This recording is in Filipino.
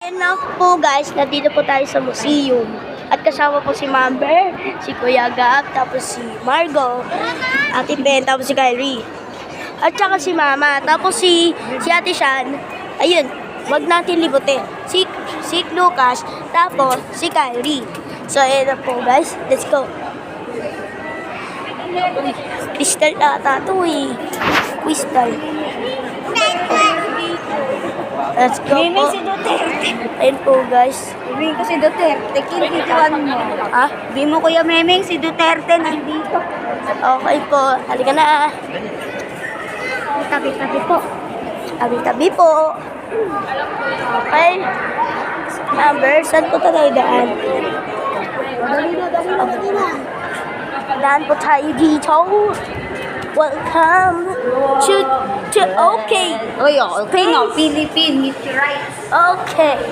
Ayan na po guys, nandito po tayo sa museum. At kasama po si Mamber, si Kuya Gab, tapos si Margo, Ate Ben, tapos si Kyrie. At saka si Mama, tapos si Ate Shan. Ayun, wag natin libutin. Si Lucas, tapos si Kyrie. So ayan na po guys, let's go. Crystal ata ito eh. Crystal. Let's go po. Si Duterte. Ayun po guys. Ibigin ko si Duterte. Kinitiwan mo. Ah, Ibigin mo Kuya Memeng si Duterte nandito. okay po. Halika na. Tabi-tabi po. Tabi-tabi po. Okay. Number, saan po tayo daan? Dali na. Daan po tayo dito. Welcome to okay. Uy, okay nga. Philippine meteorite. Okay.